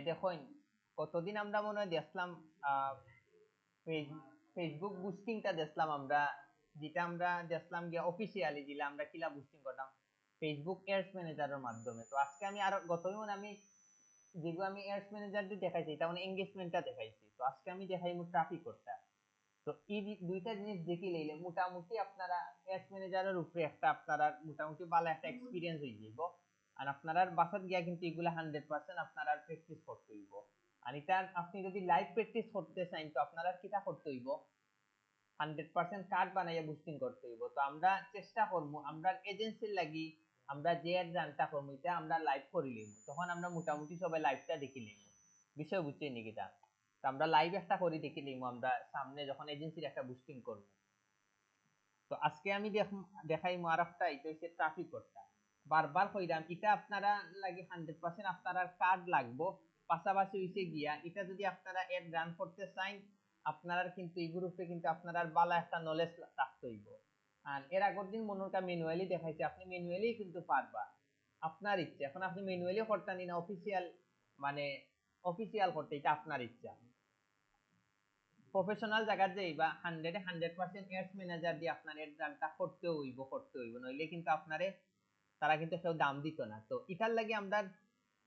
দেখুন কতদিন আমরা মনে হয় দেখলাম ফেসবুক বুস্টিংটা দেখলাম আমরা, যেটা আমরা দেখলাম গিয়ে অফিসিয়ালি যেটা আমরা কিলা বুস্টিং করতাম ফেসবুক অ্যাডস ম্যানেজারের মাধ্যমে। তো আজকে আমি আর গতদিন আমি যেগুলো আমি অ্যাডস ম্যানেজার দিয়ে দেখাইছি এটা মানে এঙ্গেজমেন্টটা দেখাইছি, তো আজকে আমি দেখাইমু ট্রাফিক করতে। তো এই দুইটা জিনিস দেখি লইলে মোটামুটি আপনারা অ্যাডস ম্যানেজারের উপরে একটা আপনারা মোটামুটি ভালো একটা এক্সপিরিয়েন্স হয়ে যাইব। আর আপনারা বাসাত গিয়া কিন্তু এগুলা 100% আপনারা প্র্যাকটিস করতে হইব। আর এটা আপনি যদি লাইভ প্র্যাকটিস করতে চান তো আপনারা কিটা করতে হইব, 100% কার্ড বানাইয়া বুস্টিং করতে হইব। তো আমরা চেষ্টা করবো আমরা এজেন্সির লাগি আমরা যে রানটা করবো এটা আমরা লাইভ করে নিব, তখন আমরা মোটামুটি সবাই লাইভটা দেখি নিব। বিষয় বুঝছেন নাকি তা? তো আমরা লাইভ একটা করে দেখি নিব আমরা সামনে যখন এজেন্সির একটা বুস্টিং করব। তো আজকে আমি দেখাইমু আর একটা, এটা হচ্ছে ট্রাফিক কোডটা। বারবার কইরাম এটা আপনারা লাগি 100% আপনারা কার্ড লাগবো। পাশাপাশি হইছে গিয়া এটা যদি আপনারা এড রান করতে চান আপনারা কিন্তু এই গ্রুপে কিন্তু আপনারা ভালো একটা নলেজ রাখতে হইব। আর এর আগের দিন মনোটা ম্যানুয়ালি দেখাইছে, আপনি ম্যানুয়ালি কিন্তু পারবা, আপনার ইচ্ছা। এখন আপনি ম্যানুয়ালি করতে না অফিসিয়াল মানে অফিসিয়াল করতে, এটা আপনার ইচ্ছা। প্রফেশনাল জায়গা যাইবা 100% অ্যাডস ম্যানেজার দিয়ে আপনার এড রানটা করতে হইব নইলে কিন্তু আপনারে তারা কিন্তু কেউ দাম দিত না। তো এটার লাগি আমরা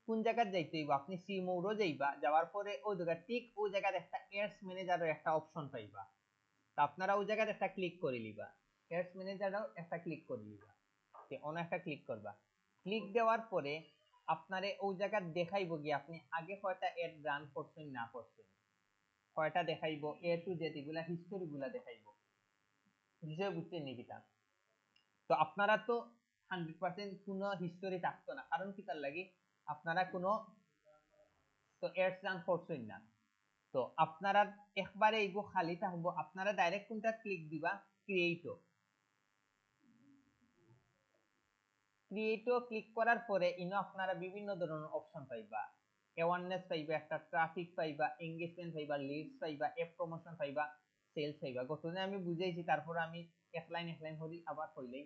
কোন জায়গায় যাইতে হইব, আপনি সি মোডও যাইবা, যাওয়ার পরে ওই জায়গা ঠিক ওই জায়গার একটা অ্যাডস ম্যানেজারের একটা অপশন পাইবা। তা আপনারা ওই জায়গায় একটা ক্লিক করে লিবা, অ্যাডস ম্যানেজারও একটা ক্লিক করে লিবা, অন একটা ক্লিক করবা। ক্লিক দেওয়ার পরে আপনারে ওই জায়গা দেখাইবো গিয়ে আপনি আগে কয়টা এড রান করছেন না করছেন, কয়টা দেখাইবো এ টু জেড এগুলা হিস্টোরি গুলা দেখাইবো। বিষয় বুঝছেন নাকি তা? তো আপনারা তো 100% কোনো হিস্টোরি থাকতো না, কারণ কি তার লাগি আপনারা কোনো তো এডস রান করছেন না। তো আপনারা একবারে এইগো খালি থাকবো, আপনারা ডাইরেক্ট কোনটা ক্লিক দিবা, ক্রিয়েটো। ক্রিয়েটো ক্লিক করার পরে ইনো আপনারা বিভিন্ন ধরনের অপশন পাইবা, অ্যাওয়ারনেস পাইবা, একটা ট্রাফিক পাইবা, এঙ্গেজমেন্ট পাইবা, লিডস পাইবা, অ্যাপ প্রমোশন পাইবা, সেলস পাইবা। গতদিন আমি বুঝাইছি, তারপর আমি এক লাইন করি আবার কইলেই।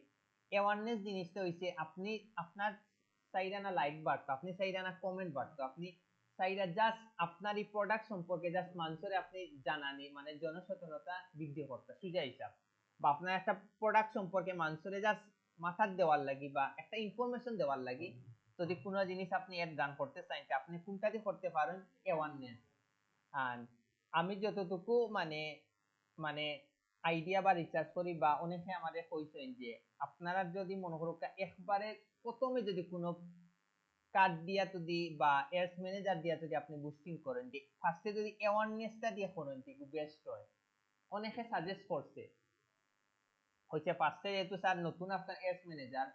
অ্যাওয়ারনেস জিনিসটা হইছে আপনি আপনার চাইরানা লাইক বাড়তো, আপনি চাইরানা কমেন্ট বাড়তো, আপনি চাইরা জাস্ট আপনার এই প্রোডাক্ট সম্পর্কে জাস্ট মানুষের আপনি জানানি মানে জনসচেতনতা বৃদ্ধি করতে সুজা হিসাব। বা আপনার একটা প্রোডাক্ট সম্পর্কে মানুষের জাস্ট মাথার দেওয়ার লাগি বা একটা ইনফরমেশন দেওয়ার লাগি যদি কোনো জিনিস আপনি এড রান করতে চান আপনি কোনটা দিয়ে করতে পারেন, অ্যাওয়ারনেস। আর আমি যতটুকু মানে মানে আইডিয়া বা রিসার্চ করি বা অনেকে আমাদের কইছেন যে আপনারা যদি মনে করো একবারে প্রথমে যদি কোনো কার্ড দিয়া যদি বা অ্যাডস ম্যানেজার দিয়া যদি আপনি বুস্টিং করেন যে ফার্স্টে যদি অ্যাওয়ারনেসটা দিয়ে করেন একটু বেস্ট হয়। অনেকে সাজেস্ট করছে হচ্ছে ফার্স্টে যেহেতু স্যার নতুন আপনার অ্যাডস ম্যানেজার,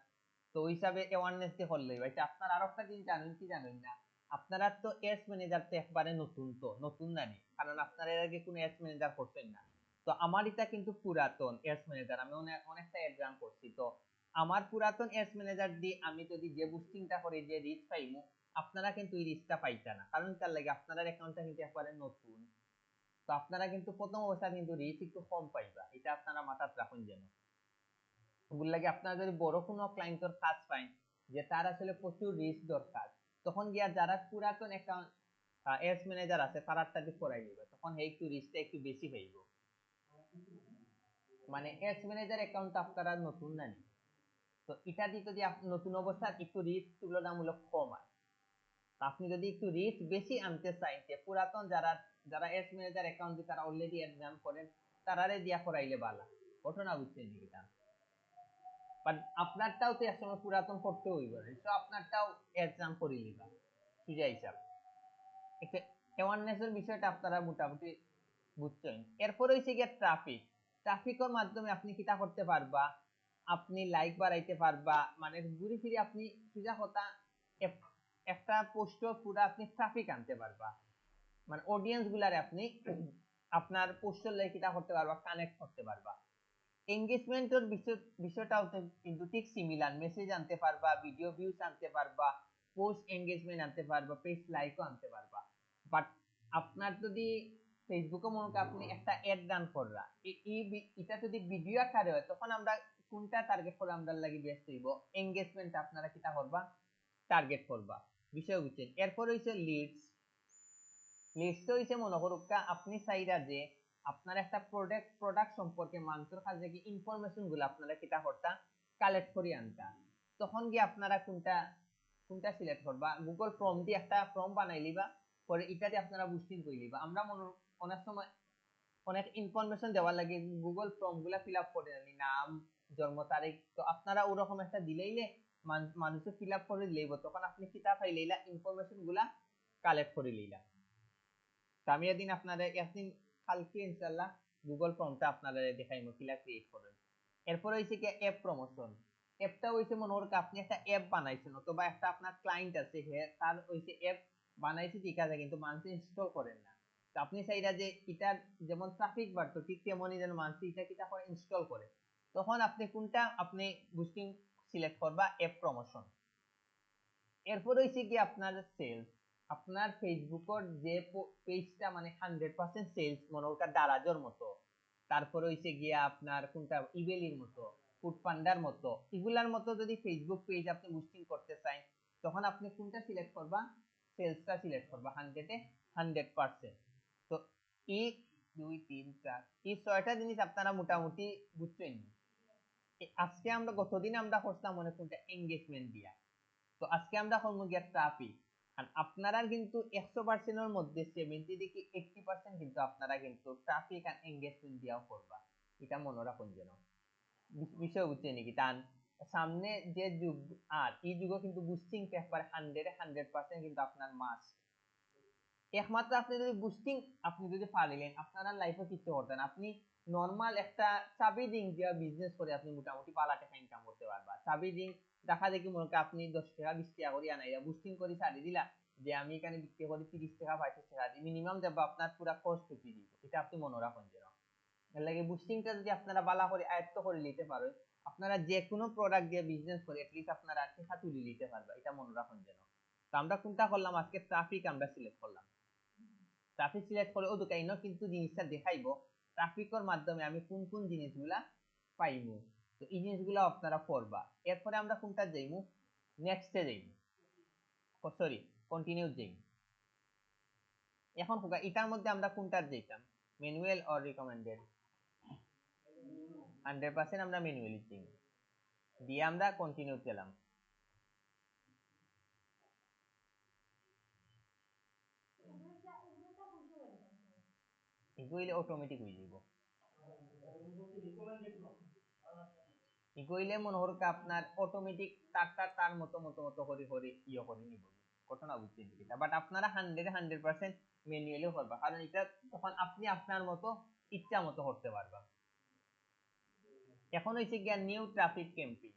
তো ওই হিসাবে অ্যাওয়ারনেস দিয়ে করলে ভাই আপনার আরো একটা জিনিস জানেন কি জানেন না, আপনারা তো অ্যাডস ম্যানেজার তো একবারে নতুন, তো নতুন জানি কারণ আপনারা এর আগে কোনো অ্যাডস ম্যানেজার করছেন না। তো আমার এটা কিন্তু পুরাতন অ্যাডস ম্যানেজার, আমি অনেকটা অ্যাড রান করছি। তো আমার পুরাতন অ্যাডস ম্যানেজার দিয়ে আমি যদি যে বুস্টিংটা করি যে রিচ পাইমু, আপনারা কিন্তু এই রিচটা পাইতা না, কারণ তার লাগে আপনারা অ্যাকাউন্টটা কিন্তু একবারে নতুন। তো আপনারা কিন্তু প্রথম অবস্থা কিন্তু রিচ একটু কম পাইবা, এটা আপনারা মাথায় রাখুন যেন। ওগুলো লাগে আপনারা যদি বড় কোনো ক্লায়েন্টের কাজ পান যে তার আসলে প্রচুর রিস্ক দরকার, তখন গিয়া যারা পুরাতন অ্যাকাউন্ট অ্যাডস ম্যানেজার আছে তারা তাকে করাই দিবে, তখন এই একটু রিস্কটা একটু বেশি পাইব। মানে অ্যাডস ম্যানেজার অ্যাকাউন্ট আপনারা নতুন না নি, তো এটা দিয়ে যদি আপনি নতুন অবস্থা একটু রিস্ক তুলনামূলক কম হয়। আপনি যদি একটু রিস্ক বেশি আনতে চান যে পুরাতন যারা যারা অ্যাডস ম্যানেজার অ্যাকাউন্ট দিয়ে তারা অলরেডি এক্সাম করেন তারারে দিয়া করাইলে ভালো। ঘটনা বুঝছেন কি? বাট আপনারটাও তো একসময় পুরাতন করতে হইব, তো আপনারটাও এক্সাম করে নিবা সুজা হিসাব। একটা অ্যাওয়ারনেসের বিষয়টা আপনারা মোটামুটি বুঝছেন। এরপর হইছে গিয়ে ট্রাফিক। ট্রাফিকের মাধ্যমে আপনি কিটা করতে পারবা, আপনি লাইক বাড়াইতে পারবা, মানে ঘুরে ফিরে আপনি সোজা কথা একটা পোস্ট পুরো আপনি ট্রাফিক আনতে পারবা, মানে অডিয়েন্স গুলারে আপনি আপনার পোস্টের লাগে কিটা করতে পারবা, কানেক্ট করতে পারবা। এঙ্গেজমেন্টের বিষয়টাও কিন্তু ঠিক সিমিলার, মেসেজ আনতে পারবা, ভিডিও ভিউজ আনতে পারবা, পোস্ট এঙ্গেজমেন্ট আনতে পারবা, পেজ লাইকও আনতে পারবা। বাট আপনার যদি ফেসবুকে মনে করেন আপনি একটা অ্যাড রান কররা, এটা যদি ভিডিও আকারে হয় তখন আমরা কোনটা টার্গেট করে আমরা লাগি ব্যস্ত হইব, এঙ্গেজমেন্ট আপনারা কিটা করবা টার্গেট করবা। বিষয় বুঝছেন। এরপর হইছে লিডস। লিস্ট হইছে মনে করুকা আপনি চাইরা যে আপনার একটা প্রোডাক্ট সম্পর্কে মানুষের কাছে কি ইনফরমেশন গুলো আপনারা কিতা করতা কালেক্ট করি আনতা, তখন কি আপনারা কোনটা কোনটা সিলেক্ট করবা? গুগল ফর্ম দিয়ে একটা ফর্ম বানাই লিবা, পরে এটা দিয়ে আপনারা বুস্টিং করে লিবা। আমরা অনেক সময় অনেক ইনফরমেশন দেওয়ার লাগে গুগল ফর্ম গুলা ফিল আপ করে আনি, নাম, জন্ম তারিখ, তো আপনারা ওরকম একটা দিলেইলে মানুষে ফিল আপ করে দিলেইব, তখন আপনি কিতা পাইলেইলা ইনফরমেশন গুলা কালেক্ট করে লইলা। তো আমি একদিন আপনাদের একদিন কালকে ইনশাআল্লাহ গুগল ফর্মটা আপনারা দেখাইমু কিলা ক্রিয়েট করেন। এরপর হইছে কি অ্যাপ প্রমোশন। অ্যাপটা হইছে মনে করুন আপনি একটা অ্যাপ বানাইছেন অথবা একটা আপনার ক্লায়েন্ট আছে হে তার হইছে অ্যাপ বানাইছে ঠিক আছে কিন্তু মানুষ ইনস্টল করেন না, তো আপনি চাইরা যে এটার যেমন ট্রাফিক বাড়তো ঠিক তেমনই যেন মানুষ এটা কিটা করে ইনস্টল করে, তখন আপনি কোনটা আপনি বুস্টিং সিলেক্ট করবা? App promotion. এরপর হইছে কি আপনার সেলস। আপনার ফেসবুকের যে পেজটা মানে 100% সেলস মনে ওটা দারাজের মতো, তারপর হইছে গিয়া আপনার কোনটা ইবেলির মতো, ফুড পান্ডার মতো, এগুলার মতো যদি ফেসবুক পেজ আপনি বুস্টিং করতে চান, তখন আপনি কোনটা সিলেক্ট করবা? সেলসটা সিলেক্ট করবা 100%। তো এই 2 3 4 এই 6টা জিনিস আপনারা মোটামুটি বুঝছেন। আজকে আমরা গতদিন আমরা করতাম মনে কোনটা এঙ্গেজমেন্ট দিয়া, তো আজকে আমরা করবো গিয়া ট্রাফিক। আর আপনারা কিন্তু 100% এর মধ্যে 70 থেকে 80% কিন্তু আপনারা কিন্তু ট্রাফিক আর এঙ্গেজমেন্ট দিয়াও করবা, এটা মনে রাখুন যেন। বিষয় বুঝছে নাকি টান? সামনে যে যুগ, আর এই যুগে কিন্তু বুস্টিং একবার 100% কিন্তু আপনার মাস্ট। একমাত্র আপনি যদি বুস্টিং আপনি যদি পারিলেন আপনারা লাইফে কিছু করতেন, আপনি নরমাল একটা চাবি রিং দিয়ে বিজনেস করে আপনি মোটামুটি পালা টাকা ইনকাম করতে পারবা। চাবি রিং দেখা দেখি মনে করেন আপনি 10 টাকা 20 টাকা করে আনাইয়া বুস্টিং করে ছাড়ি দিলা যে আমি এখানে বিক্রি করি 30 টাকা 35 টাকা মিনিমাম দেবো, আপনার পুরো কস্ট ঢুকিয়ে দিব, এটা আপনি মনে রাখুন যেন। এর লাগে বুস্টিংটা যদি আপনারা বালা করে আয়ত্ত করে নিতে পারেন, আপনারা যে কোনো প্রোডাক্ট দিয়ে বিজনেস করে এটলিস্ট আপনারা টাকা তুলে নিতে পারবা, এটা মনে রাখুন যেন। তো আমরা কোনটা করলাম আজকে? ট্রাফিক আমরা সিলেক্ট করলাম। ট্রাফিক সিলেক্ট করে ও দোকাইনো কিন্তু জিনিসটা দেখাইবো ট্রাফিকের মাধ্যমে আমি কোন কোন জিনিসগুলা পাইমু, তো এই জিনিসগুলো আপনারা করবা। এরপরে আমরা কোনটা যাইমু? নেক্সটে যাইমু, সরি কন্টিনিউ যাইমু। এখন হোক এটার মধ্যে আমরা কোনটা যাইতাম? Manual or recommended? 100% আমরা ম্যানুয়ালি যাইমু, দিয়ে আমরা কন্টিনিউ গেলাম। এগুলো অটোমেটিক হয়ে যাব, এগুলো মনে হরক আপনার অটোমেটিক তার মতো মতো মতো করে করে ইয়ে করে নিব, ঘটনা বুঝছেন এটা। বাট আপনারা 100% ম্যানুয়ালি করবা, কারণ এটা তখন আপনি আপনার মতো ইচ্ছা মতো করতে পারবা। এখন হইছে গিয়া নিউ ট্রাফিক ক্যাম্পেইন।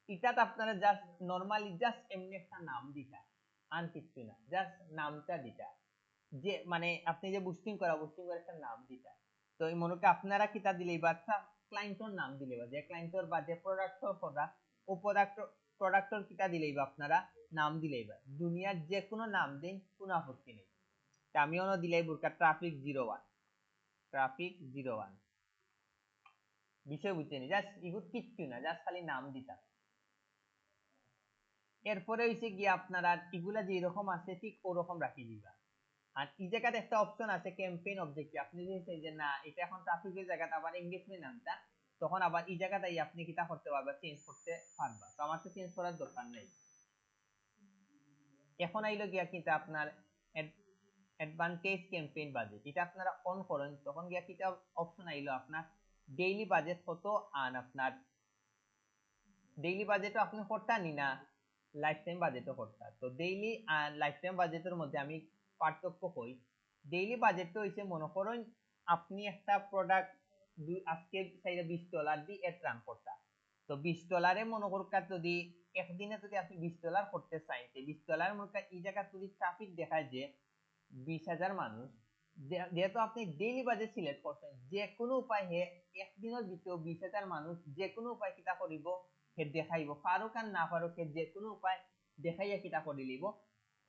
এটাতে আপনারা জাস্ট নরমালি জাস্ট এমনি একটা নাম দিতা, আর কিছু না, জাস্ট নামটা দিতা, যে মানে আপনি যে বুস্টিং করা একটা নাম দিতা। তো এই মনে করেন আপনারা কিতা দিলেই বা ক্লায়েন্টর নাম দিলে বা যে ক্লায়েন্টর বা যে প্রোডাক্টর কথা ও প্রোডাক্টর কিতা দিলেই বা আপনারা নাম দিলেই বা দুনিয়ার যে কোনো নাম দিন, কোনো আপত্তি নেই। তা আমিও দিলেই বুরকা ট্রাফিক 01, ট্রাফিক 01। বিষয় বুঝছেন, জাস্ট ইগুত কিচ্ছু না, জাস্ট খালি নাম দিতা। এরপরে হইছে গিয়ে আপনারা এগুলা যে রকম আছে ঠিক ওরকম রাখি দিবা। আর এই জায়গাতে একটা অপশন আছে ক্যাম্পেইন অবজেক্টিভ, আপনি যদি চাই যে না এটা এখন ট্রাফিকের জায়গাটা আবার এনগেজমেন্ট নামটা, তখন আবার এই জায়গাটাই আপনি কিটা করতে পারবা, চেঞ্জ করতে পারবা। তো আমার তো চেঞ্জ করার দরকার নেই। এখন আইলো গিয়া কিন্তু আপনার অ্যাডভান্টেজ ক্যাম্পেইন বাজেট, এটা আপনারা অন করেন তখন গিয়া কিটা অপশন আইলো আপনার ডেইলি বাজেট কত, আর আপনার ডেইলি বাজেটও আপনি করতানি না, লাইফ টাইম বাজেটও করতাম। তো ডেইলি আর লাইফ টাইম বাজেটের মধ্যে আমি পার্থক্য কই। ডেইলি বাজেটটা হইছে মনে করেন আপনি একটা প্রোডাক্ট আজকে চাইলে $20 দিয়ে এড রান করতাম, তো $20 মনে করুন যদি একদিনে যদি আপনি $20 করতে চাই, $20 মনে করেন এই জায়গা যদি ট্রাফিক দেখায় যে 20,000 মানুষ, যেহেতু আপনি ডেইলি বাজেট সিলেক্ট করছেন, যে কোনো উপায় হে একদিনের ভিতরে 20,000 মানুষ যে কোনো উপায় কিতা করিব হে দেখাইব, পারুক আর না পারুক হে যে কোনো উপায় দেখাইয়া কিতা করে লইব,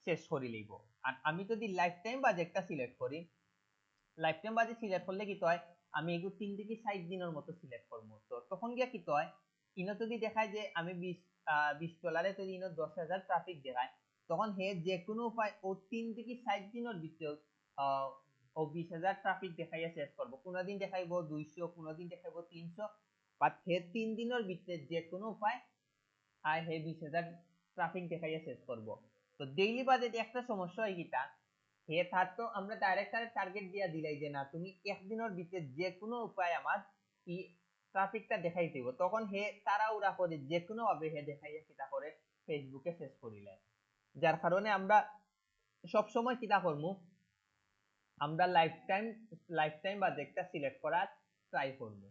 শেষ করে লইব। আর আমি যদি লাইফ টাইম বাজেটটা সিলেক্ট করি, লাইফ টাইম বাজেট সিলেক্ট করলে কি হয় আমি এগুলো 3 থেকে 60 দিনের মতো সিলেক্ট করবো, তো তখন গিয়া কি হয় ইনো যদি দেখায় যে আমি $20 যদি ইনো 10,000 ট্রাফিক দেখায়, তখন হে যে কোনো উপায় ও 3 থেকে 60 দিনের ভিতরে ও 20,000 ট্রাফিক দেখাইয়া শেষ করব, কোনদিন দেখাইব 200, কোনদিন দেখাইব 300, বাট হে 3 দিনের ভিতরে যে কোনো উপায় আর হে 20,000 ট্রাফিক দেখাইয়া শেষ করব। তো ডেইলি বাজেট একটা সমস্যা হয় কিটা, হে তার তো আমরা ডাইরেক্ট টার্গেট দিয়া দিলাই যে না তুমি একদিনের ভিতরে যে কোনো উপায় আমার ই ট্রাফিকটা দেখাই দিব, তখন হে তাড়াহুড়া করে যে কোনো ভাবে হে দেখাইয়া কিটা করে ফেসবুকে শেষ করিলে। যার কারণে আমরা সব সময় কিটা করবো, আমরা লাইফ টাইম বাজেটটা সিলেক্ট করার ট্রাই করব।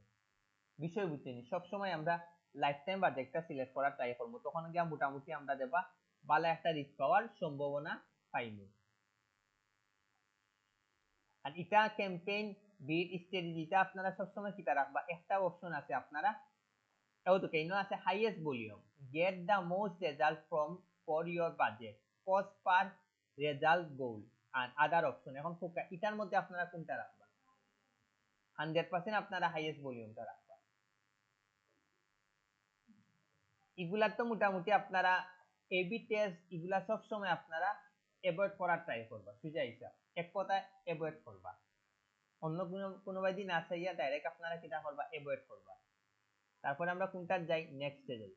বিষয় বুঝছেন, সব সময় আমরা লাইফ টাইম বাজেটটা সিলেক্ট করার ট্রাই করব, তখন গিয়া মোটামুটি আমরা দেবা ভালো একটা রিস্ক পাওয়ার সম্ভাবনা পাইব। আর এটা ক্যাম্পেইন বিট স্ট্র্যাটেজিটা আপনারা সবসময় কিটা রাখবা, একটা অপশন আছে আপনারা তো কেন আছে highest volume, get the most result from for your budget, cost per result goal আর আদার অপশন। এখন এটার মধ্যে আপনারা কোনটা রাখবেন? 100% আপনারা হাইয়েস্ট ভলিউমটা রাখবেন। এগুলা তো মোটামুটি আপনারা এবি টেস্ট এগুলা সব সময় আপনারা অ্যাভয়েড করার ট্রাই করবা, সুজা হিসাব এক কথায় অ্যাভয়েড করবা, অন্য কোনো দিন না চাইয়া ডাইরেক্ট আপনারা কিটা করবা, অ্যাভয়েড করবা। তারপরে আমরা কোনটা যাই, নেক্সটে যাই।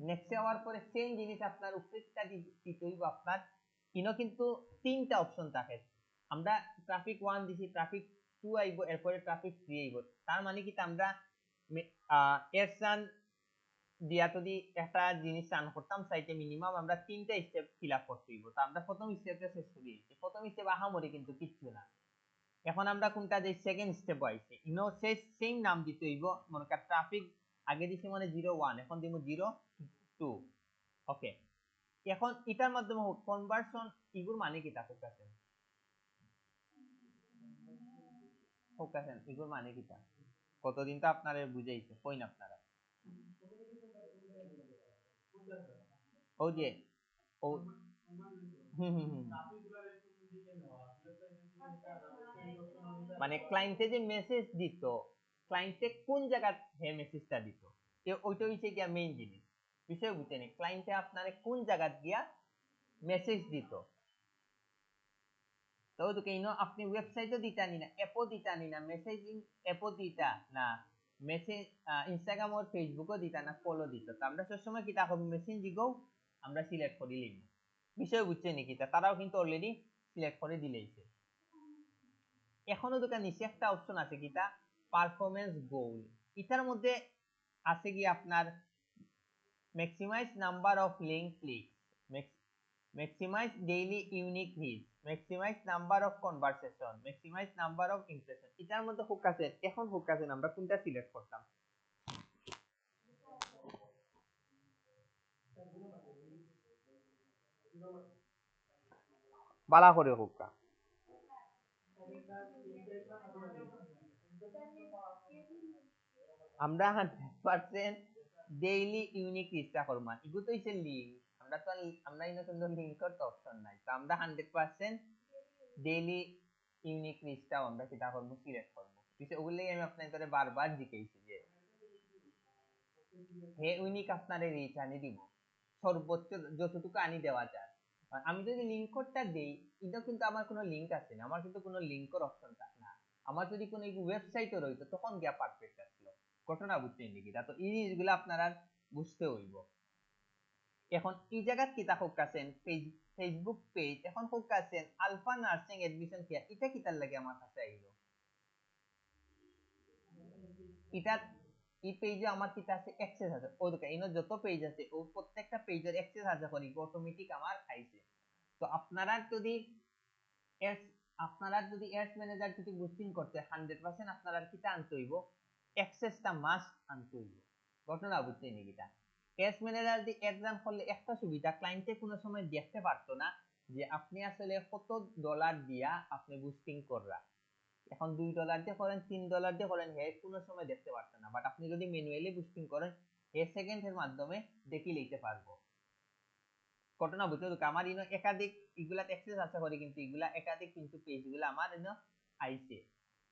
নেক্সটে হওয়ার পরে সেম জিনিস আপনার উপরেরটা দিতে হইব আপনার, ইনো কিন্তু তিনটা অপশন থাকে, আমরা ট্রাফিক 1 দিছি, ট্রাফিক 2 আইব, এরপরে ট্রাফিক 3 আইব। তার মানে কি আমরা এস রান দিয়া যদি একটা জিনিস রান করতাম সাইটে মিনিমাম আমরা তিনটা স্টেপ ফিল আপ করতে হইব। তো আমরা প্রথম স্টেপে শেষ করি, প্রথম স্টেপ আহামরি কিন্তু কিচ্ছু না। এখন আমরা কোনটা যে সেকেন্ড স্টেপ আইছে, ইনো সেই সেম নাম দিতে হইব, মনে কর ট্রাফিক আগে দিছি মানে 01, এখন দিব 02। ওকে, এখন এটার মাধ্যমে কনভার্সন ইগুর মানে কি তা ফোকাসেন ইগুর মানে কি তা কতদিন তো আপনারা বুঝাইছে কইন আপনারা ও যে ও হুম হুম হুম মানে ক্লায়েন্টে যে মেসেজ দিত, ক্লায়েন্টে কোন জায়গা হে মেসেজটা দিত, ওইটা হইছে গিয়া মেইন জিনিস। বিষয় বুঝছেন, ক্লায়েন্টে আপনারে কোন জায়গা দিয়া মেসেজ দিত। তো তো কেন আপনি ওয়েবসাইটও দিতা নি না, অ্যাপও দিতা নি না, মেসেজিং অ্যাপও দিতা না, মেসেজ ইনস্টাগ্রাম আর ফেসবুকও দিতা না, ফলো দিত। তো আমরা সব সময় কি তা হবে, মেসেঞ্জিংও আমরা সিলেক্ট করে লিম। বিষয় বুঝছেন নাকি, তারাও কিন্তু অলরেডি সিলেক্ট করে দিলেইছে। এখনো দোকান নিচে একটা অপশন আছে কিটা পারফরম্যান্স গোল, এটার মধ্যে আছে কি আপনার maximize number of link clicks, maximize daily unique hits, maximize number of conversation, maximize number of impression। এটার মধ্যে হুক আছে, এখন হুক আছে আমরা কোনটা সিলেক্ট করতাম? বালা করে হুকটা আমরা 100% ডেইলি ইউনিক রিচটা করবা, ইগু তো হইছে লিংক, আমরা তো আমরা ইনো কিন্তু লিংকের তো অপশন নাই, তো আমরা 100% ডেইলি ইউনিক রিচটাও আমরা কিটা করব, সিলেক্ট করব। কিছু ওগুলাই আমি আপনাদের বারবার জিজ্ঞাসি যে হে ইউনিক আপনারে রিচ আনি দিব, সর্বোচ্চ যতটুকু আনি দেওয়া যায়। আমি যদি লিংক কোডটা দেই, এটা কিন্তু আমার কোনো লিংক আছে না, আমার কিন্তু কোনো লিংকের অপশন থাকে না, আমার যদি কোনো ওয়েবসাইটও রইতো তখন গিয়া পারফেক্ট আসলো। ঘটনা বুঝছেন নাকি? তো এই জিনিসগুলো আপনারা বুঝতে হইব। এখন এই জায়গা কি তা ফোকাসেন ফেসবুক পেজ, এখন ফোকাসেন আলফা নার্সিং এডমিশন কেয়ার, এটা কিতার লাগে আমার কাছে আইলো, এটা এই পেজে আমার কিটা আছে অ্যাক্সেস আছে, ওই দেখেন ইনো যত পেজ আছে ও প্রত্যেকটা পেজের অ্যাক্সেস আছে করি অটোমেটিক আমার আইছে। তো আপনারা যদি অ্যাডস অ্যাডস ম্যানেজার যদি বুস্টিং করতে 100% আপনারা কিটা আনতে হইব, অ্যাক্সেসটা মাস্ট আনতে হইব। ঘটনা বুঝছেন নাকি? অ্যাডস ম্যানেজার দিয়ে অ্যাড রান করলে একটা সুবিধা, ক্লায়েন্টে কোনো সময় দেখতে পারতো না যে আপনি আসলে কত ডলার দিয়া আপনি বুস্টিং কররা, এখন $2 দিয়ে করেন, $3 দিয়ে করেন, হে কোনো সময় দেখতে পারতেন না, বাট আপনি যদি ম্যানুয়ালি বুস্টিং করেন হে সেকেন্ডের মাধ্যমে দেখি লইতে পারবো। ঘটনা বুঝতে তো আমার ইনো একাধিক এগুলা অ্যাক্সেস আছে করে, কিন্তু এগুলা একাধিক কিন্তু পেজ গুলা আমার ইনো আইছে।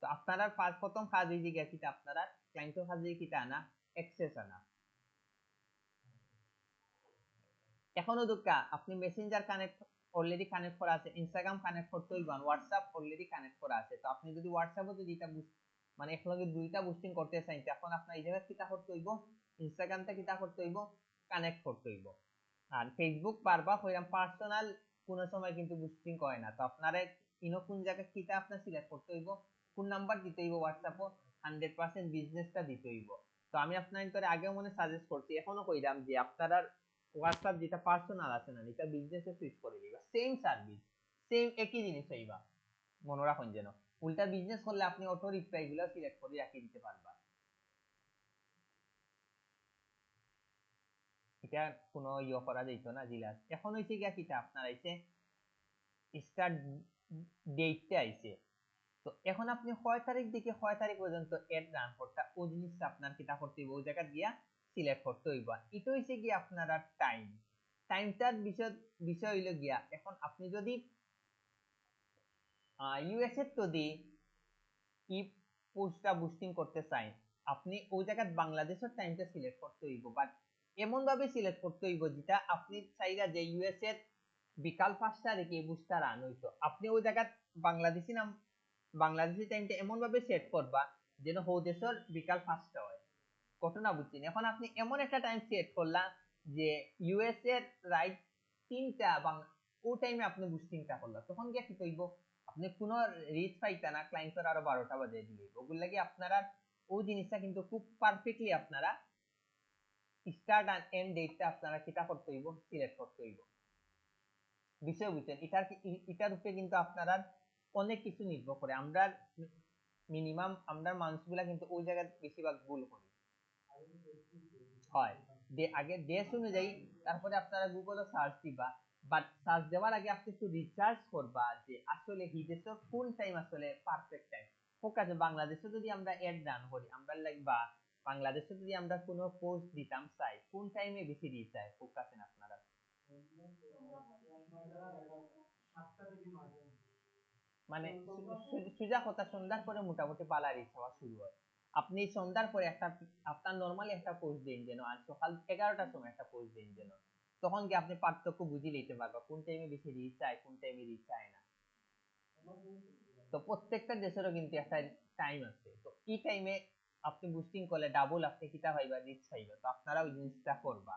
তো আপনারা প্রথম কাজ হইছে গিয়া কিটা আপনারা ক্লায়েন্টের কাছে কিটা আনা, অ্যাক্সেস আনা। এখনো দুকা আপনি মেসেঞ্জার কানেক্ট অলরেডি কানেক্ট করা আছে, ইনস্টাগ্রাম কানেক্ট করতে হইব, হোয়াটসঅ্যাপ অলরেডি কানেক্ট করা আছে। তো আপনি যদি হোয়াটসঅ্যাপে যদি এটা মানে একলগে দুইটা বুস্টিং করতে চান, তখন আপনার এই জায়গা কিটা করতে হইব, ইনস্টাগ্রামটা কিটা করতে হইব, কানেক্ট করতে হইব। আর ফেসবুক পারবা হইরাম পার্সোনাল কোন সময় কিন্তু বুস্টিং করে না। তো আপনারা ইনো কোন জায়গা কিটা আপনার সিলেক্ট করতে হইব, কোন নাম্বার দিতে হইব, হোয়াটসঅ্যাপে 100% বিজনেসটা দিতে হইব। তো আমি আপনাদের আগেও মনে সাজেস্ট করছি, এখনো কইরাম যে আপনারা হোয়াটসঅ্যাপ যেটা পার্সোনাল আছে না, এটা বিজনেসে সুইচ করে দিবা, সেম সার্ভিস, সেম একই জিনিস হইবা। মনে রাখুন যেন উল্টা বিজনেস করলে আপনি অটো রিপ্লাই গুলো সিলেক্ট করে রাখি দিতে পারবা, এটা কোনো ইয়ে করা যাইত না জিলাস। এখন হইছে গিয়া কিটা আপনার আইছে স্টার্ট ডেটটা আইছে। তো এখন আপনি কয় তারিখ থেকে কয় তারিখ পর্যন্ত এড রান করতে, ওই জিনিসটা আপনার কিটা করতে হইব, ওই জায়গা গিয়া সিলেক্ট করতে হইব। এটা হইছে গিয়া আপনারা টাইমটার বিষয় বিষয় হইলো গিয়া, এখন আপনি যদি ইউএস এর যদি ই পোস্টটা বুস্টিং করতে চাই, আপনি ওই জায়গায় বাংলাদেশের টাইমটা সিলেক্ট করতে হইব, বাট এমন ভাবে সিলেক্ট করতে হইব যেটা আপনি চাইরা যে ইউএস এর বিকাল 5টা রেখে বুস্টটা রান হইতো, আপনি ওই জায়গায় বাংলাদেশি নাম বাংলাদেশি টাইমটা এমন ভাবে সেট করবা যেন হো দেশের বিকাল 5টা হয়। ঘটনা বুঝছেন? এখন আপনি এমন একটা টাইম সেট করলাম যে ইউএস এর রাইট 3টা ও টাইমে আপনি বুস্টিংটা করলা, তখন গিয়ে কি কইব, আপনি কোনো রিচ পাইতা না, ক্লায়েন্টের আরো 12টা বাজে দিবে। ওগুলো লাগি আপনারা ওই জিনিসটা কিন্তু খুব পারফেক্টলি আপনারা স্টার্ট এন্ড এন্ড ডেটটা আপনারা কিটা করতে হইব, সিলেক্ট করতে হইব। বিষয় বুঝছেন? এটার উপরে কিন্তু আপনারা অনেক কিছু নির্ভর করে। আমরা মিনিমাম আমরা মানুষগুলা কিন্তু ওই জায়গায় বেশিরভাগ ভুল করি। হয় আগে দেশ অনুযায়ী, তারপরে আপনারা গুগলে সার্চ দিবা, বাট সার্চ দেওয়ার আগে আপনি একটু রিসার্চ করবা যে আসলে হিদেশের কোন টাইম আসলে পারফেক্ট টাইম। ফোকাসে বাংলাদেশে যদি আমরা এড রান করি, আমরা লাগবা বাংলাদেশে যদি আমরা কোনো পোস্ট দিতাম চাই, কোন টাইমে বেশি রিচ হয়, ফোকাসেন আপনারা মানে সুজা কথা সন্ধ্যার পরে মোটামুটি পালা রিচ হওয়া শুরু হয়। আপনি সন্ধ্যার পরে একটা আপনার নরমালি একটা পোস্ট দিন যেন, আর সকাল 11টার সময় একটা পোস্ট দিন যেন, তখন কি আপনি পার্থক্য বুঝে নিতে পারবা কোন টাইমে বেশি রিচ চায়, কোন টাইমে রিচ চায় না। তো প্রত্যেকটা দেশেরও কিন্তু একটা টাইম আছে, তো এই টাইমে আপনি বুস্টিং করলে ডাবল আপনি কিটা পাইবা, রিচ পাইবা। তো আপনারা ওই জিনিসটা করবা।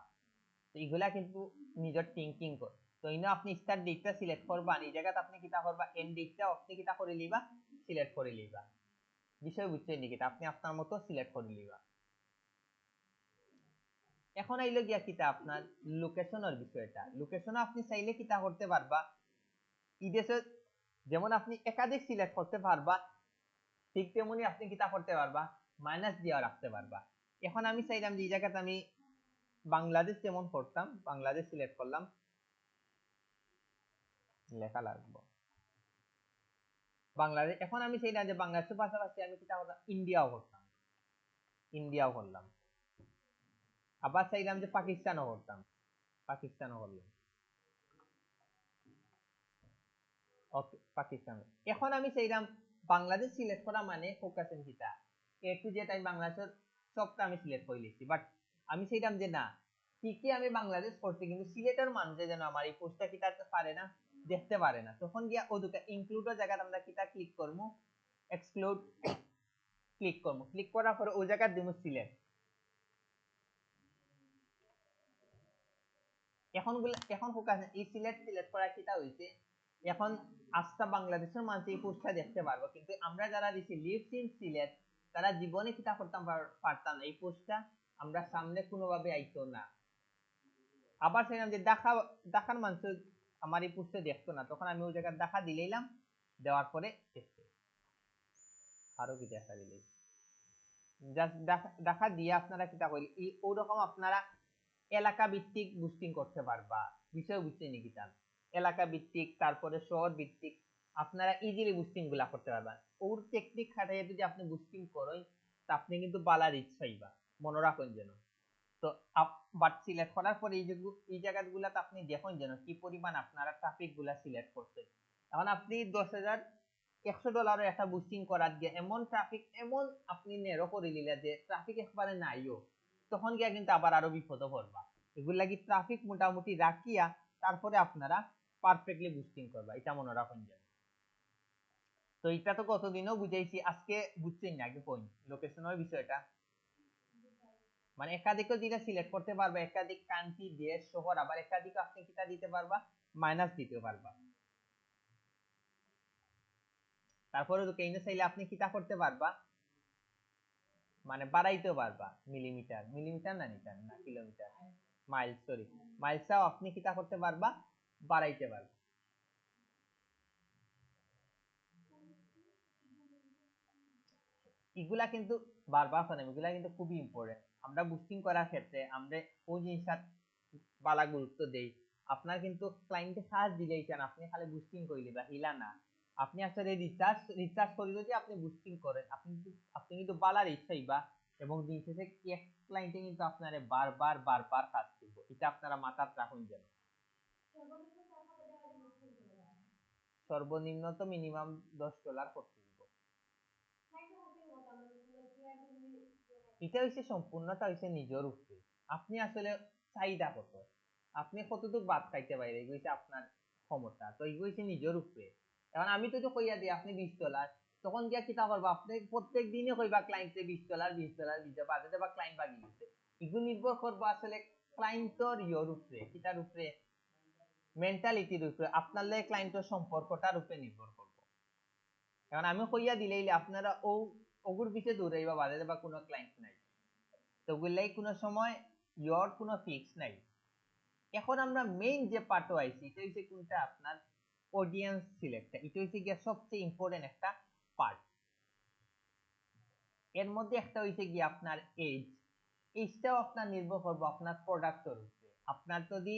তো এগুলা কিন্তু নিজের থিংকিং কর। তো ইনো আপনি স্টার্ট ডেটটা সিলেক্ট করবা, এই জায়গাতে আপনি কিটা করবা, এন্ড ডেটটা আপনি কিটা করে লিবা, সিলেক্ট করে লিবা। বিষয় বুঝছেন নাকি? আপনি আপনার মতো সিলেক্ট করে লিবা। এখন আইলো গিয়া কিটা আপনার লোকেশনের বিষয়টা। লোকেশন আপনি চাইলে কিটা করতে পারবা, ইদেশে যেমন আপনি একাধিক সিলেক্ট করতে পারবা, ঠিক তেমনি আপনি কিটা করতে পারবা, মাইনাস দিয়ে রাখতে পারবা। এখন আমি চাইলাম যে এই জায়গাতে আমি বাংলাদেশ যেমন করতাম, বাংলাদেশ সিলেক্ট করলাম, লেখা লাগবে বাংলাদেশ। এখন আমি চাইলাম যে বাংলাদেশের পাশাপাশি আমি কিটা করতাম, ইন্ডিয়াও করতাম, ইন্ডিয়াও করলাম। আবার চাইলাম যে পাকিস্তানও করতাম, পাকিস্তানও করলাম। ওকে, পাকিস্তান। এখন আমি চাইলাম বাংলাদেশ সিলেক্ট করা মানে ফোকাসিং যেটা এ টু জেড আমি বাংলাদেশের সবটা আমি সিলেক্ট করে লিখছি, বাট আমি চাইলাম যে না, ঠিকই আমি বাংলাদেশ করছি কিন্তু সিলেটের মানুষে যেন আমার এই পোস্টটা কিটা পারে না, দেখতে পারে না। তখন গিয়া ও দুটা ইনক্লুডের জায়গায় আমরা কিটা ক্লিক করবো, এক্সক্লুড ক্লিক করবো, ক্লিক করার পরে ওই জায়গায় দিব সিলেক্ট। এখন ফোকাস এই সিলেক্ট করা কিটা হইছে, এখন আস্থা বাংলাদেশের মানুষ এই পোস্টটা দেখতে পারবো, কিন্তু আমরা যারা দিছি লিভস ইন সিলেট, তারা জীবনে কিটা করতাম পারতাম না, এই পোস্টটা আমরা সামনে কোনোভাবে আইতো না। আবার সেখানে যে দেখার মানুষ আমার এই পোস্টে দেখতো না, তখন আমি ওই জায়গায় দেখা দিলাম, দেওয়ার পরে আরো কি দেখা দিলে জাস্ট দেখা দিয়ে আপনারা কিটা করি ওরকম আপনারা এলাকা ভিত্তিক বুস্টিং করতে পারবা। বিষয় বুঝতে নাকি চান, এলাকা ভিত্তিক, তারপরে শহর ভিত্তিক আপনারা ইজিলি বুস্টিং গুলা করতে পারবেন। ওর টেকনিক খাটাইয়া যদি আপনি বুস্টিং করেন, তা আপনি কিন্তু বালা রিচ পাইবা, মনে রাখুন যেন। তো বাট সিলেক্ট করার পরে এই জায়গাগুলাতে আপনি দেখুন যেন কি পরিমাণ আপনারা ট্রাফিক গুলা সিলেক্ট করছেন। এখন আপনি 10,000 $100 একটা বুস্টিং করার গিয়ে এমন ট্রাফিক, এমন আপনি নেরো করে নিলে যে ট্রাফিক একবারে নাইও, তখন গিয়া কিন্তু আবার আরো বিপদে পড়বা। এগুলো লাগি ট্রাফিক মোটামুটি রাখিয়া তারপরে আপনারা পারফেক্টলি বুস্টিং করবা, এটা মনে রাখুন যেন। তো এটা তো কতদিনও বুঝাইছি, আজকে বুঝছেন না, আগে পয়েন্ট লোকেশনের বিষয়টা, মানে একাধিকও যেটা সিলেক্ট করতে পারবা, একাধিক কান্ট্রি, দেশ, শহর, আবার একাধিক আপনি কিটা দিতে পারবা, মাইনাস দিতে পারবা। তারপরে তো কেইনে চাইলে আপনি কিটা করতে পারবা, মানে বাড়াইতেও পারবা, মিলিমিটার, মিলিমিটার না মিটার না কিলোমিটার, মাইল, সরি, মাইলসটাও আপনি কিটা করতে পারবা, বাড়াইতে পারবা। এগুলা কিন্তু বারবার শোনেন, এগুলা কিন্তু খুবই ইম্পর্টেন্ট। আমরা বুস্টিং করার ক্ষেত্রে আমরা ওই জিনিসটা বালা গুরুত্ব দেই। আপনার কিন্তু ক্লায়েন্টে সার্চ দিলেইছেন, আপনি খালি বুস্টিং কইলে বা হিলা না, আপনি আসলে রিসার্চ রিসার্চ করে যদি আপনি বুস্টিং করেন, আপনি কিন্তু বালা রিচ পাইবা, এবং দিন শেষে কি এক ক্লায়েন্টে কিন্তু আপনারে বারবার বারবার কাজ করব, এটা আপনারা মাথায় রাখুন যেন। সর্বনিম্ন তো মিনিমাম $10 করতে দিব। এটা হচ্ছে সম্পূর্ণটা হচ্ছে নিজের উপরে, আপনি আসলে চাহিদা কত, আপনি কতটুকু ভাত খাইতে পারে, এগুলো হচ্ছে আপনার ক্ষমতা, তো এগুলো হচ্ছে নিজের উপরে। এখন আমি তো কইয়া দিই আপনি $20, তখন গিয়া কিতা করবো, আপনি প্রত্যেক দিনই কইবা ক্লায়েন্টে $20 $20 দিতে বাদে বা ক্লায়েন্ট বাগি দিতে, এগুলো নির্ভর করবো আসলে ক্লায়েন্টর ইয়োর উপরে, কিটার উপরে, মেন্টালিটির উপরে, আপনার লগে ক্লায়েন্টের সম্পর্কটার উপরে নির্ভর করবো। এখন আমি কইয়া দিলেই আপনারা ওগুর পিছে দৌড়াইবা, বাদে বা কোনো ক্লায়েন্ট নাই, তো ওগুলাই কোনো সময় ইয়োর কোনো ফিক্স নাই। এখন আমরা মেইন যে পার্টও আইছি, এটা হচ্ছে কোনটা, আপনার অডিয়েন্স সিলেক্ট, এটা হচ্ছে গিয়া সবচেয়ে ইম্পর্টেন্ট একটা পার্ট। এর মধ্যে একটা হইছে গিয়ে আপনার এজ, এইটাও আপনার নির্ভর করবো আপনার প্রোডাক্টের উপরে। আপনার যদি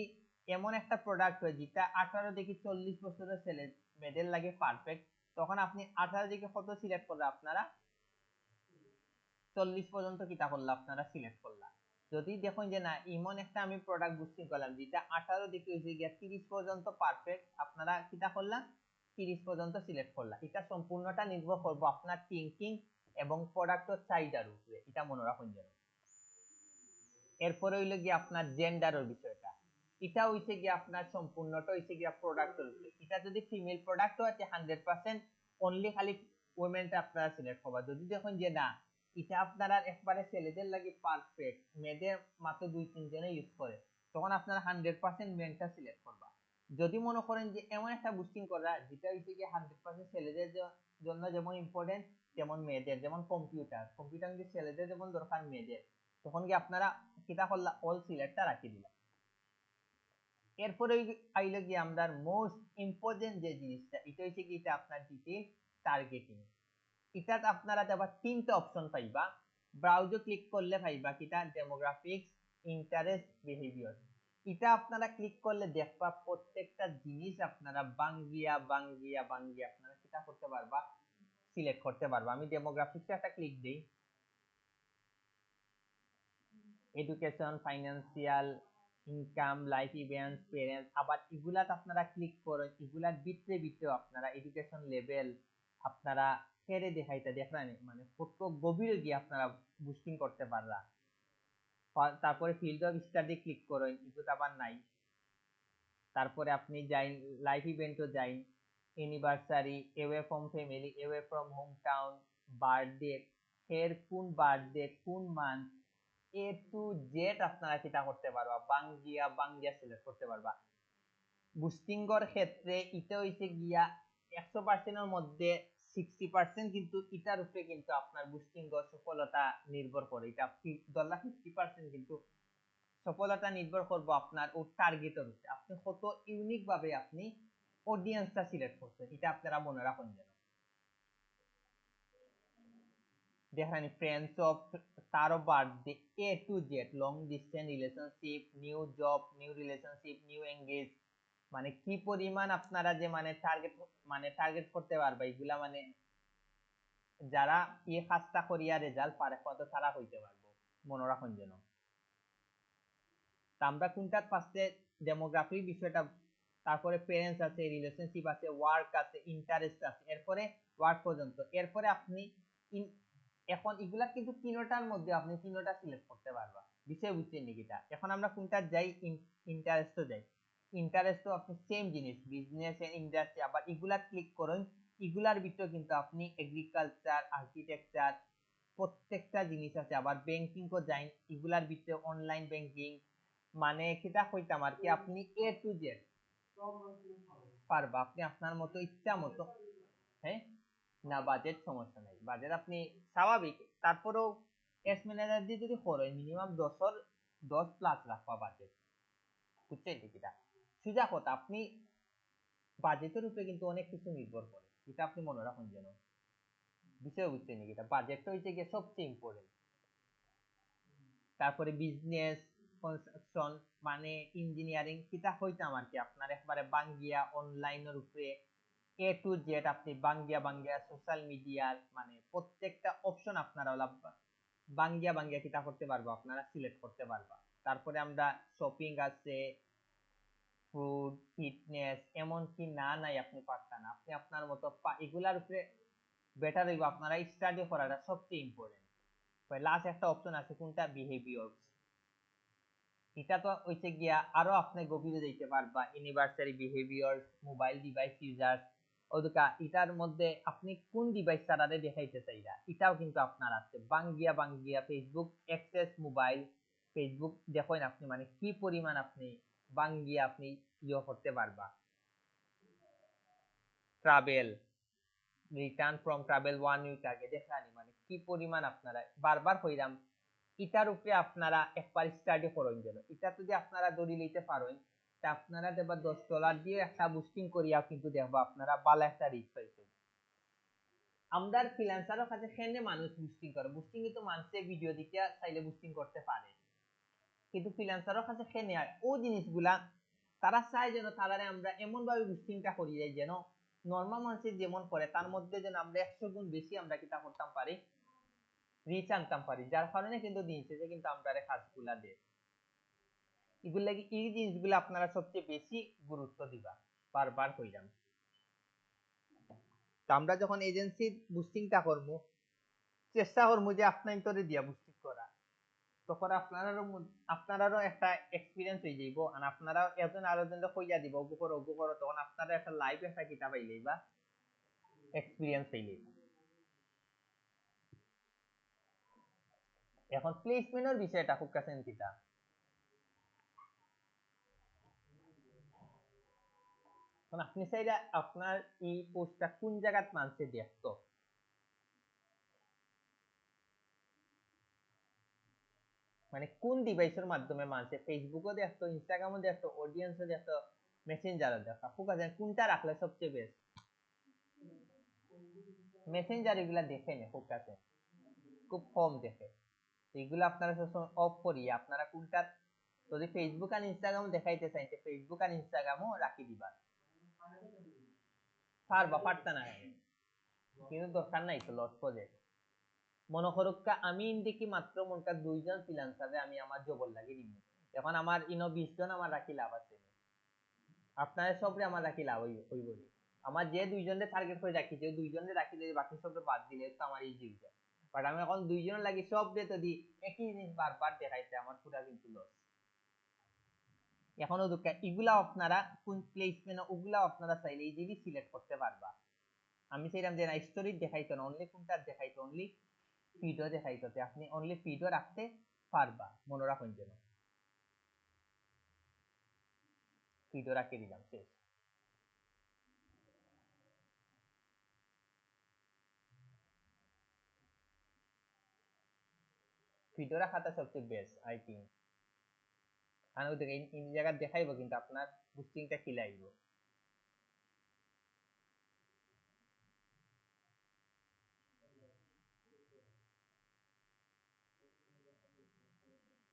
এমন একটা প্রোডাক্ট হয় যেটা 18 থেকে 40 বছরের ছেলে মেয়েদের লাগে পারফেক্ট, তখন আপনি 18 থেকে কত সিলেক্ট করলে আপনারা 40 পর্যন্ত কিতা করলে আপনারা সিলেক্ট করলা। যদি দেখুন যে না, এমন একটা আমি প্রোডাক্ট বুস্টিং করলাম যেটা 18 থেকে হইছে গিয়া 30 পর্যন্ত পারফেক্ট, আপনারা কিতা করলা 30 পর্যন্ত সিলেক্ট করলা। এটা সম্পূর্ণটা নির্ভর করবো আপনার থিংকিং এবং প্রোডাক্টের চাহিদার উপরে, এটা মনে রাখুন যেন। এরপরে হইলো গিয়ে আপনার জেন্ডারের বিষয়টা, এটা হইছে গিয়ে আপনার সম্পূর্ণটা হইছে গিয়ে প্রোডাক্টের উপরে। এটা যদি ফিমেল প্রোডাক্ট হয় 100% অনলি খালি ওমেনটা আপনারা সিলেক্ট করবা। যদি দেখুন যে না, এটা আপনারা একবারে ছেলেদের লাগে পারফেক্ট, মেয়েদের মাত্র 2-3 জনে ইউজ করে, তখন আপনারা 100% মেনটা সিলেক্ট করবা। যদি মনে করেন যে এমন একটা বুস্টিং করা যেটা হইছে গিয়ে 100% ছেলেদের জন্য যেমন ইম্পর্টেন্ট, যেমন মেয়েদের, যেমন কম্পিউটার কম্পিউটার কিন্তু ছেলেদের যেমন দরকার মেয়েদের, তখন কি আপনারা কিতা করলা, অল সিলেক্টটা রাখি দিলা। এরপরে আইলো গিয়ে আমরা মোস্ট ইম্পর্টেন্ট যে জিনিসটা, এটা হচ্ছে কি, এটা আপনার ডিটেইল টার্গেটিং। এটা আপনারা আবার 3টা অপশন পাইবা, ব্রাউজে ক্লিক করলে পাইবা কিটা, ডেমোগ্রাফিক্স, ইন্টারেস্ট, বিহেভিয়ার। এটা আপনারা ক্লিক করলে দেখবা প্রত্যেকটা জিনিস আপনারা বাঙ্গিয়া বাঙ্গিয়া বাঙ্গিয়া আপনারা কিটা করতে পারবা, সিলেক্ট করতে পারবা। আমি ডেমোগ্রাফিক্সে একটা ক্লিক দেই, education, financial, income, life events, parents, আবার এগুলাতে আপনারা ক্লিক করেন, এগুলার ভিতরে ভিতরে আপনারা এডুকেশন লেভেল আপনারা ফেরে দেখাইতে দেখলেন, মানে কত গভীরে গিয়ে আপনারা বুস্টিং করতে পারলা। তারপরে ফিল্ড অফ স্টাডি ক্লিক করেন, এগুলো আবার নাই। তারপরে আপনি যাই লাইফ ইভেন্টও যাই, anniversary, away from family, away from home town, birthday, এর কোন বার্থডে, কোন মান্থ, এ টু জেড আপনারা কিটা করতে পারবা, বাঙ্গিয়া বাঙ্গিয়া সিলেক্ট করতে পারবা। বুস্টিংয়ের ক্ষেত্রে এটা হইছে গিয়া 100% এর মধ্যে 60% কিন্তু এটার উপরে কিন্তু আপনার বুস্টিং সফলতা নির্ভর করে, এটা ধরলা 50% কিন্তু সফলতা নির্ভর করবো আপনার ও টার্গেটের উপরে, আপনি কত ইউনিক ভাবে আপনি অডিয়েন্সটা সিলেক্ট করছেন, এটা আপনারা মনে রাখুন যেন। দেখেন ফ্রেন্ডস অফ, তারও birthday, A to Z, long distance relationship, new job, new relationship, new engage, মানে কি পরিমাণ আপনারা যে মানে টার্গেট করতে পারবে, এগুলা মানে যারা এই কাজটা করিয়া রেজাল্ট পারে কত তারা হইতে পারবো, মনে রাখুন যেন। তা আমরা কোনটা ফার্স্টে, ডেমোগ্রাফি বিষয়টা, তারপরে প্যারেন্টস আছে, রিলেশনশিপ আছে, ওয়ার্ক আছে, ইন্টারেস্ট আছে, এরপরে ওয়ার্ক পর্যন্ত, এরপরে আপনি এখন এগুলা কিন্তু তিনটার মধ্যে আপনি তিনটা সিলেক্ট করতে পারবা। বিষয় বুঝছেন নাকিটা। এখন আমরা কোনটা যাই, ইন্টারেস্টও যাই। ইন্টারেস্টও আপনি সেম জিনিস, বিজনেস এন্ড ইন্ডাস্ট্রি, আবার এগুলা ক্লিক করুন। এগুলার ভিতরে কিন্তু আপনি এগ্রিকালচার, আর্কিটেকচার, প্রত্যেকটা জিনিস আছে। আবার ব্যাংকিং কো যাই, এগুলার ভিতরে অনলাইন ব্যাংকিং, মানে কিটা কইতাম আর কি, আপনি এ টু জেড পারবা আপনি আপনার মতো ইচ্ছা মতো। হ্যাঁ, না বাজেট সমস্যা নাই, বাজেট আপনি স্বাভাবিক। তারপরেও এস ম্যানেজার দিয়ে যদি করেন মিনিমাম 10 প্লাস রাখবা বাজেট, বুঝছেন কিটা। সোজা কথা, আপনি বাজেটের উপরে কিন্তু অনেক কিছু নির্ভর করে, এটা আপনি মনে রাখুন যেন। বিষয় বুঝছেন কিটা, বাজেটটা হইছে গিয়ে সবচেয়ে ইম্পর্টেন্ট। তারপরে বিজনেস, কনস্ট্রাকশন, মানে ইঞ্জিনিয়ারিং, কিটা হইতাম আর কি আপনার একবারে বাঙ্গিয়া অনলাইনের উপরে এ টু জেড আপনি বাঙ্গিয়া বাঙ্গিয়া সোশ্যাল মিডিয়ার মানে প্রত্যেকটা অপশন আপনারা বাঙ্গিয়া বাঙ্গিয়া কিতা করতে পারবো, আপনারা সিলেক্ট করতে পারবা। তারপরে আমরা শপিং আছে, ফুড, ফিটনেস, এমনকি না নাই আপনি পারতেন না, আপনি আপনার মতো এগুলার উপরে বেটার হইব আপনারা স্টাডি করাটা সবচেয়ে ইম্পর্টেন্ট। লাস্ট একটা অপশন আছে কোনটা, বিহেভিয়ার। এটা তো হইছে গিয়া আরো আপনি গভীরে যাইতে পারবা, ইউনিভার্সারি বিহেভিয়ার, মোবাইল ডিভাইস ইউজার, ওদুকা এটার মধ্যে আপনি কোন ডিভাইস তারারে দেখাইতে চাইরা, এটাও কিন্তু আপনার আছে বাঙ্গিয়া বাঙ্গিয়া। ফেসবুক অ্যাক্সেস মোবাইল, ফেসবুক দেখেন আপনি মানে কি পরিমাণ আপনি বাঙ্গিয়া আপনি করতে পারবা। Travel, return from travel 1 week আগে দেখানি, মানে কি পরিমাণ আপনারা বারবার কইরাম এটার উপরে আপনারা একবার স্টাডি করেন যেন। এটা যদি আপনারা ধরে লইতে পারেন, তা আপনারা দেখবা $10 দিয়ে একটা বুস্টিং করিয়া কিন্তু দেখবা আপনারা ভালো একটা রিচ পাইছেন। আমরা ফ্রিল্যান্সারের কাছে কেনে মানুষ বুস্টিং করে, বুস্টিং কিন্তু মানুষে ভিডিও দিকে চাইলে বুস্টিং করতে পারে, কিন্তু ফ্রিল্যান্সারের কাছে কেনে ও জিনিসগুলা তারা চায় যেন তারারে আমরা এমন ভাবে বুস্টিংটা করি যাই যেন নর্মাল মানুষের যেমন করে তার মধ্যে যেন আমরা 100 গুণ বেশি আমরা কিতা করতাম পারি, রিচ আনতাম পারি। যার কারণে কিন্তু দিনছে যে কিন্তু আমরা কাজগুলা দেয়, এগুলা কি এই জিনিসগুলো আপনারা সবচেয়ে বেশি গুরুত্ব দিবা, বারবার কইলাম। তো আমরা যখন এজেন্সি বুস্টিংটা করবো, চেষ্টা করবো যে আপনার ইন্তরে দিয়া বুস্টিং করা, তখন আপনারারও একটা এক্সপিরিয়েন্স হয়ে যাইব, আর আপনারা একজন আরেকজনকে কইয়া দিব অগু করো, তখন আপনারা একটা লাইভ একটা কিতাব পাইলেই বা এক্সপিরিয়েন্স হইলেই। এখন প্লেসমেন্টের বিষয়টা খুব কাছে কিতা, আপনি চাইলে আপনার এই পোস্টটা কোন জায়গাত মানুষে দেখতো, মানে কোন ডিভাইসের মাধ্যমে মানুষে ফেসবুকও দেখতো, ইনস্টাগ্রামও দেখতো, অডিয়েন্সও দেখতো, মেসেঞ্জারও দেখতো, খুব আছে কোনটা রাখলে সবচেয়ে বেস্ট। মেসেঞ্জার এগুলা দেখে নে খুব কাছে, খুব কম দেখে, এগুলো আপনারা সবসময় অফ করিয়ে আপনারা কোনটা যদি ফেসবুক আর ইনস্টাগ্রাম দেখাইতে চাইতে ফেসবুক আর ইনস্টাগ্রামও রাখি দিবা, পারবা পারতা না কিন্তু দরকার নাই তো লস প্রজেক্ট। মনে করুকা আমি দেখি মাত্র মনটা 2 জন ফ্রিল্যান্সারে আমি আমার জবর লাগি দিব, এখন আমার 20 জন আমার রাখি লাভ আছে, আপনার সবরে আমার রাখি লাভ হইব। আমার যে 2 জনের টার্গেট করে রাখি, যে 2 জনের রাখি দিয়ে বাকি সবরে বাদ দিলে তো আমার ইজি হয়ে যায়। বাট আমি এখন 2 জন লাগি সব দিয়ে তো দিই, একই জিনিস বারবার দেখাইতে আমার পুরা কিন্তু লস। এখনো দুঃখ, এগুলা আপনারা কোন প্লেসমেন্ট ওগুলা আপনারা চাইলে ইজিলি সিলেক্ট করতে পারবা। আমি চাইলাম যে না স্টোরি দেখাইতো না, অনলি কোনটা দেখাইতো, অনলি ফিডও দেখাইতো, আপনি অনলি ফিডও রাখতে পারবা, মনে রাখুন যেন। ফিডও রাখে দিলাম, শেষ। ফিডও রাখাটা সবচেয়ে বেস্ট আই থিঙ্ক, আর ওই দেখে ইন জায়গা দেখাইবো কিন্তু আপনার বুস্টিংটা খিলাইব।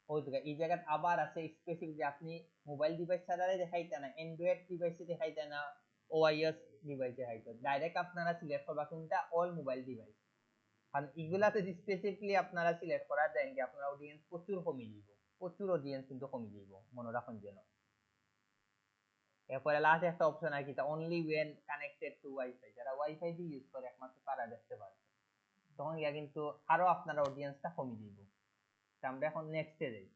ওই দেখে এই জায়গা আবার আছে স্পেসিফিক যে আপনি মোবাইল ডিভাইস ছাড়া দেখাইতে না, অ্যান্ড্রয়েড ডিভাইসে দেখাইতে না, ওআইএস ডিভাইসে দেখাইতে, ডাইরেক্ট আপনারা সিলেক্ট করবা কোনটা, অল মোবাইল ডিভাইস। কারণ এগুলাতে স্পেসিফিকলি আপনারা সিলেক্ট করা যায় যে আপনার অডিয়েন্স প্রচুর কমে যাব, প্রচুর অডিয়েন্স কিন্তু কমে যাব, মনে রাখুন যেন। এরপরে লাস্ট একটা অপশন আর কি, only when connected to WiFi, যারা ওয়াইফাই দিয়ে ইউজ করে একমাত্র তারা দেখতে পারবে, তখন ইয়া কিন্তু আরো আপনার অডিয়েন্সটা কমে যাব। আমরা এখন নেক্সটে যাই।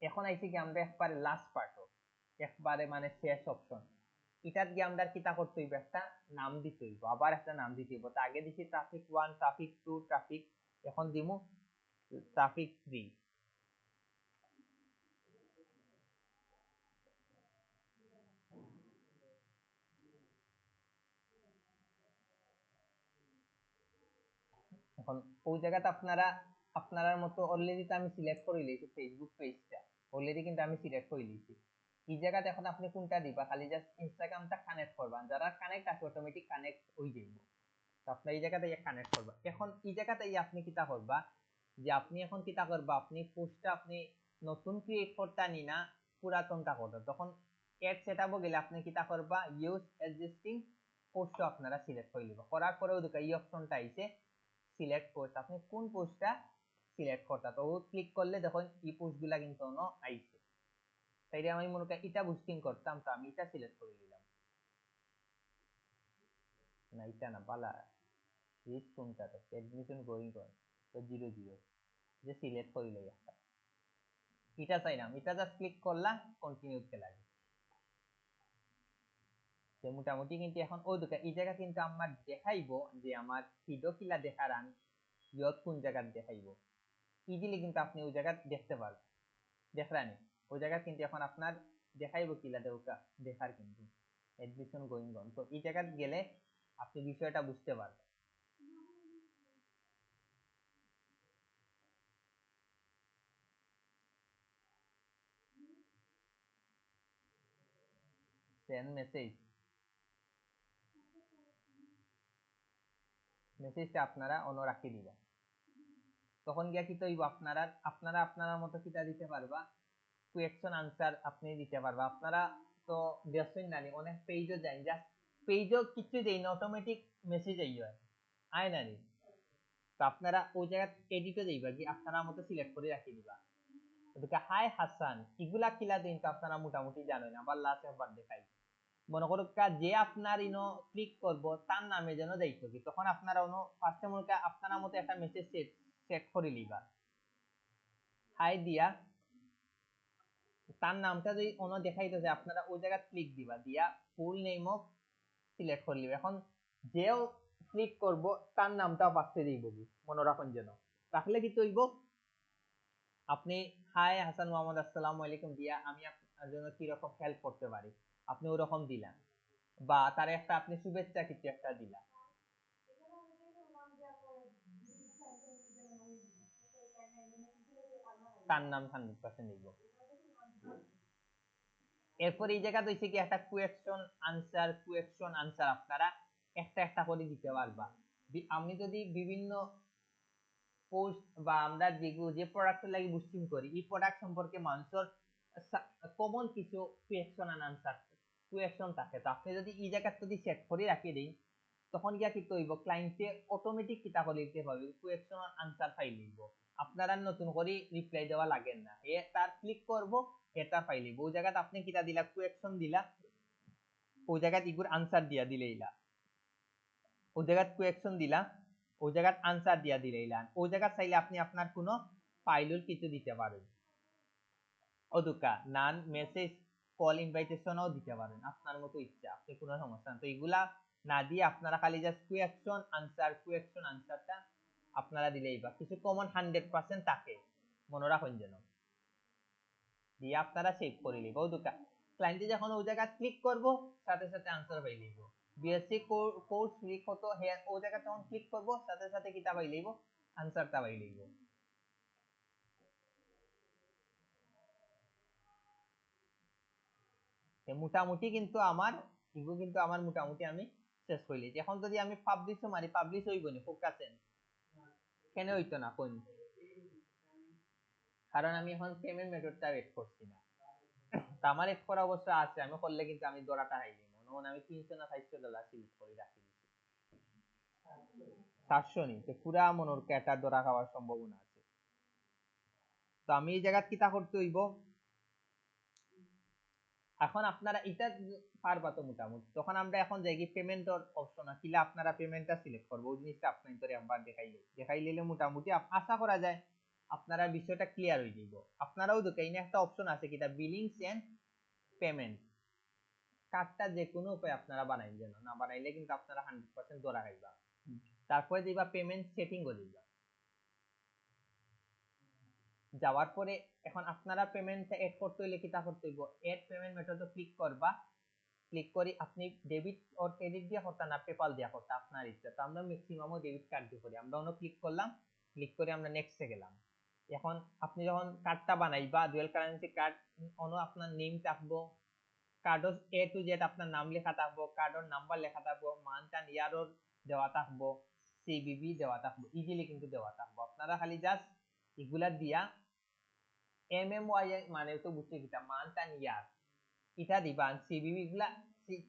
এখন আইছি কি আমরা একবারে লাস্ট পার্ট, একবারে মানে শেষ অপশন। এটার গিয়ে আমরা কিতা করতে হইব, একটা নাম দিতে হইব, আবার একটা নাম দিতে হইব। তো আগে দিছি ট্রাফিক 1, ট্রাফিক 2, ট্রাফিক, এখন দিমু ট্রাফিক 3। এখন ওই জায়গাতে আপনারা আপনার মতো অলরেডি তো আমি সিলেক্ট করে লইছি ফেসবুক পেজটা, অলরেডি কিন্তু আমি সিলেক্ট করে লইছি। এই জায়গাতে এখন আপনি কোনটা দিবা, খালি জাস্ট ইনস্টাগ্রামটা কানেক্ট করবা, যারা কানেক্ট আছে অটোমেটিক কানেক্ট হয়ে যাইব। তো আপনি এই জায়গাতে কানেক্ট করবা। এখন এই জায়গাতে আপনি কিতা করবা, যে আপনি এখন কিতা করবা, আপনি পোস্টটা আপনি নতুন ক্রিয়েট করতে নি না পুরাতনটা করতে। তখন এড সেটআপও গেলে আপনি কিতা করবা, ইউজ এক্সিস্টিং পোস্ট আপনারা সিলেক্ট করে নিবা। করার পরেও দেখো এই অপশনটা আইছে সিলেক্ট পোস্ট, আপনি কোন পোস্টটা সিলেক্ট করতে, তো ক্লিক করলে দেখুন এই পোস্টগুলা কিন্তু আইছে। তাই আমি মনে করি এটা বুস্টিং করতাম, তো আমি এটা সিলেক্ট করে নিলাম। না এটা না পালা রিচ কোনটা, তো এডমিশন গোয়িং অন, তো 00 যে সিলেক্ট করিলে একটা এটা চাইলাম, এটা জাস্ট ক্লিক করলাম, কন্টিনিউ তে লাগে। যে মোটামুটি কিন্তু এখন ওই দুটা এই জায়গা কিন্তু আমার দেখাইবো যে আমার ফিডও কিলা দেখারান, ইয়ত কোন জায়গা দেখাইবো, ইজিলি কিন্তু আপনি ওই জায়গা দেখতে পারবেন। দেখরানি ওই জায়গা কিন্তু এখন আপনার দেখাইবো কিলা দেখার কিন্তু এডমিশন গোয়িং অন। তো এই জায়গা গেলে আপনি বিষয়টা বুঝতে পারবেন। সেন্ড মেসেজ, মেসেজটা আপনারা অন রাখি দিবেন। তখন গিয়া কি তৈব আপনারা আপনারা আপনারা মতো কিটা দিতে পারবা, কোয়েকশন আনসার আপনি দিতে পারবা। আপনারা তো দেখছেন নানি অনেক পেজও যাই, জাস্ট পেজও কিছু দেই না, অটোমেটিক মেসেজ আই হয় আয় নানি। তো আপনারা ওই জায়গা এডিটও দিবা কি আপনারা মতো সিলেক্ট করে রাখি দিবা। ওদিকে হাই হাসান এগুলা কিলা দিন তো আপনারা মোটামুটি জানেন, আবার লাস্ট একবার দেখাই। মনে করো যে আপনার ক্লিক করব তার নামে যেন যাইতো কি, তখন আপনারা ফার্স্টে মনে করেন আপনারা মতো একটা মেসেজ সেট করে লিবা, হাই দিয়া তার নামটা যদি দেখাইতেছে আপনারা ওই জায়গা ক্লিক দিবা, দিয়া ফুল নেমও সিলেক্ট করে লিবা। এখন যেও ক্লিক করব তার নামটা পাশে দিব মনে রাখুন যেন, তাহলে কি তৈব আপনি হাই হাসান মোহাম্মদ আসসালামু আলাইকুম দিয়া আমি আপনার জন্য কি রকম হেল্প করতে পারি আপনি ওরকম দিলেন, বা তার একটা আপনি শুভেচ্ছা কিছু একটা দিলেন, তার নাম 100% দিব। এরপর এই জায়গা হইছে কি একটা কোয়েকশন আনসার আপনারা একটা একটা করে দিতে পারবা। আমি যদি বিভিন্ন পোস্ট বা আমরা যে প্রোডাক্টের লাগি বুস্টিং করি এই প্রোডাক্ট সম্পর্কে মানুষের কমন কিছু কোয়েকশন এন্ড আনসার কোয়েকশন থাকে, তো আপনি যদি এই জায়গা যদি সেট করে রাখি দেই তখন গিয়া কি হইব ক্লায়েন্টে অটোমেটিক কিতা করে দিতে পারবে, কোয়েকশন আনসার ফাইল লিখব, আপনারা নতুন করে রিপ্লাই দেওয়া লাগে না, এ তার ক্লিক করব এটা ফাইল লিখব। ওই জায়গাতে আপনি কিতা দিলা কোয়েকশন দিলা, ওই জায়গাতে ইগুর আনসার দিয়া দিলেইলা, ওই জায়গাত কোয়েকশন দিলা, ওই জায়গাত আনসার দিয়া দিলেইলা, ওই জায়গা চাইলে আপনি আপনার কোনো ফাইলুল কিছু দিতে পারেন, অদুকা নান মেসেজ কল ইনভাইটেশনও দিতে পারেন আপনার মতো ইচ্ছা, আপনি কোনো সমস্যা না। তো এগুলা না দিয়ে আপনারা খালি জাস্ট কোয়েকশন আনসারটা আপনারা দিলেই বা কিছু কমন 100% থাকে মনে রাখুন যেন, দিয়ে আপনারা সেভ করে নিব। ওদুকা ক্লায়েন্টে যখন ওই জায়গা ক্লিক করব সাথে সাথে আনসার পাই লিব, বিএসসি কোর্স ফ্রি কত হে ওই জায়গা যখন ক্লিক করব সাথে সাথে কিতা পাই লিব, আনসারটা পাই লিব। মোটামুটি কিন্তু আমার এগুলো কিন্তু আমার মোটামুটি আমি শেষ করে লিয়েছি। এখন যদি আমি পাবলিশও মারি পাবলিশ হইব নি ফোকাসেন, কেন হইতো না কোন, কারণ আমি এখন পেমেন্ট মেথডটা এড করছি না। তা আমার এড করা অবস্থা আছে, আমি করলে কিন্তু আমি দরাটা হাই দিব, মনে আমি 300 না $500 সিলেক্ট করে রাখি দিচ্ছি, 700 নি তো পুরা মনোর ক্যাটা দরা খাওয়ার সম্ভাবনা আছে। তো আমি এই জায়গা কিতা করতে হইব, এখন আপনারা এটা পারবা তো মোটামুটি, তখন আমরা এখন যাই কি পেমেন্টের অপশন কিলা আপনারা পেমেন্টটা সিলেক্ট করবো, ওই জিনিসটা আপনাদের একবার দেখাই নিলে মোটামুটি আশা করা যায় আপনারা বিষয়টা ক্লিয়ার হয়ে যাইব। আপনারাও দেখেন একটা অপশন আছে কিটা বিলিংস এন্ড পেমেন্ট, কার্ডটা যে কোনো উপায় আপনারা বানাইন, যেন না বানাইলে কিন্তু আপনারা 100% ধরা খাইবা। তারপরে দিবা পেমেন্ট সেটিং ও দিবা। যাওয়ার পরে এখন আপনারা পেমেন্টটা এড করতে হইলে কিটা করতে হইব, এড পেমেন্ট মেথডে ক্লিক করবা। ক্লিক করি আপনি ডেবিট অর ক্রেডিট দিয়া করতে না পেপাল দিয়া করতে আপনার ইচ্ছা। তো আমরা ম্যাক্সিমামও ডেবিট কার্ড দিয়ে করি। আমরা অন্য ক্লিক করলাম, ক্লিক করে আমরা নেক্সটে গেলাম। এখন আপনি যখন কার্ডটা বানাইবা ডুয়াল কারেন্সি কার্ড, অন্য আপনার নেম থাকবো, কার্ডর এ টু জেড আপনার নাম লেখা থাকবো, কার্ডর নাম্বার লেখা থাকবো, মান্থ এন্ড ইয়ারর দেওয়া থাকবো, সিবিবি দেওয়া থাকবো, ইজিলি কিন্তু দেওয়া থাকবো। আপনারা খালি জাস্ট এগুলা দিয়া এমএমওয়াই মানে তো বুঝতে কিটা মান্থ এন্ড ইয়ার এটা দিবা। সিবিবি গুলা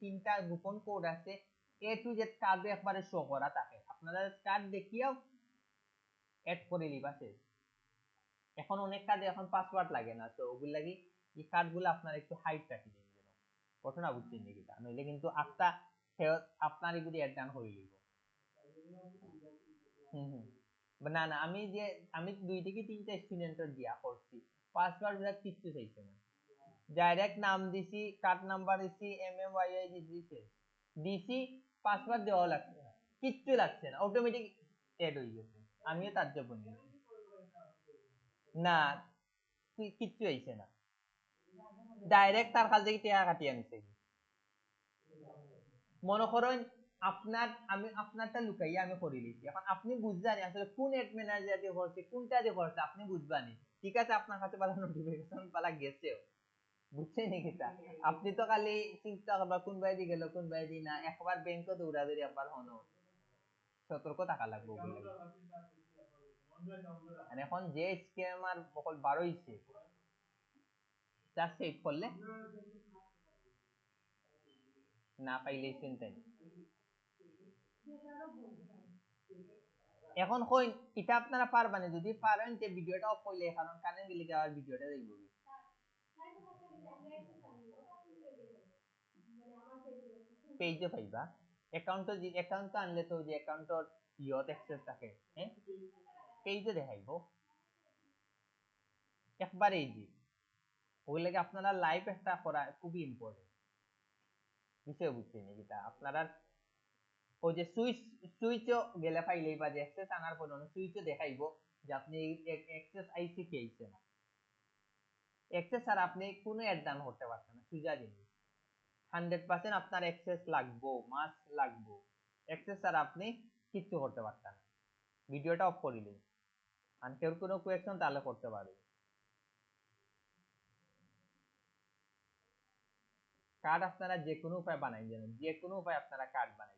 তিনটা গোপন কোড আছে, এ টু জেড কার্ডে একবারে শো করা থাকে, আপনারা কার্ড দেখিয়াও এড করে লিবা শেষ। এখন অনেক কার্ডে এখন পাসওয়ার্ড লাগে না, তো ওগুলো লাগি এই কার্ড গুলো আপনারা একটু হাইড রাখি দিন যেন, ঘটনা বুঝছেন নাকি? তা নইলে কিন্তু আটটা আপনার এগুলি অ্যাড ডান হয়ে লিব। না না, আমি 2 থেকে 3টা স্টুডেন্টের দিয়া করছি, পাসওয়ার্ড গুলা কিচ্ছু চাইছে না। ডাইরেক্ট নাম দিছি, কার্ড নাম্বার দিছি, এমএমওয়াইআই দিছি, দিছি, পাসওয়ার্ড দেওয়া লাগছে না, কিচ্ছু লাগছে না, অটোমেটিক এড হয়ে গেছে। আমিও তার জন্য না, কিচ্ছু হইছে না, ডাইরেক্ট তার কাছ থেকে টাকা কাটিয়ে আনছে। মনে করেন আপনার আমি আপনারটা লুকাইয়া আমি করে লিখি, এখন আপনি বুঝবানি আসলে কোন এড ম্যানেজার দিয়ে করছে কোনটা দিয়ে করছে, আপনি বুঝবানি। ঠিক আছে, আপনার কাছে পালা নোটিফিকেশন পালা গেছেও, বুঝছেন নাকি? তা আপনি তো খালি চিন্তা করবা কোন বাইদি গেল কোন বাইদি না, একবার ব্যাংকে দৌড়াদৌড়ি একবার হনো, সতর্ক থাকা লাগবে ওগুলো। আর এখন যে স্ক্যামার বকল বার হইছে, জাস্ট সেভ করলে না পাইলে চিন্তাই। এখন কই এটা আপনারা পারবানি, যদি পারেন যে ভিডিওটা অফ করলে, কারণ কারেন্ট গেলে যাওয়ার ভিডিওটা যাইব। পেজে পাইবা, অ্যাকাউন্ট অ্যাকাউন্ট আনলে তো যে অ্যাকাউন্টর ইয়ত অ্যাক্সেস থাকে, হ্যাঁ পেজে দেখাইবো একবারে ইজি। ওই লাগে আপনারা লাইভ একটা করা খুবই ইম্পর্টেন্ট বিষয়, বুঝছেন নাকি? তা আপনারা ওই যে সুইচও গেলে পাইলেই বা যে অ্যাক্সেস আনার পর সুইচও দেখাইবো যে আপনি অ্যাক্সেস আইসি পেয়েছে না, অ্যাক্সেস আর আপনি কোনো অ্যাড ডান করতে পারছেন না, সুজা জিনিস। 100% আপনার অ্যাক্সেস লাগবো, মাস্ট লাগবো, অ্যাক্সেস আর আপনি কিচ্ছু করতে পারতেন না। ভিডিওটা অফ করিলে আর কেউ কোনো কোয়েকশন তাহলে করতে পারবে। কার্ড আপনারা যে কোনো উপায় বানাই, যেন যে কোনো উপায় আপনারা কার্ড বানাই।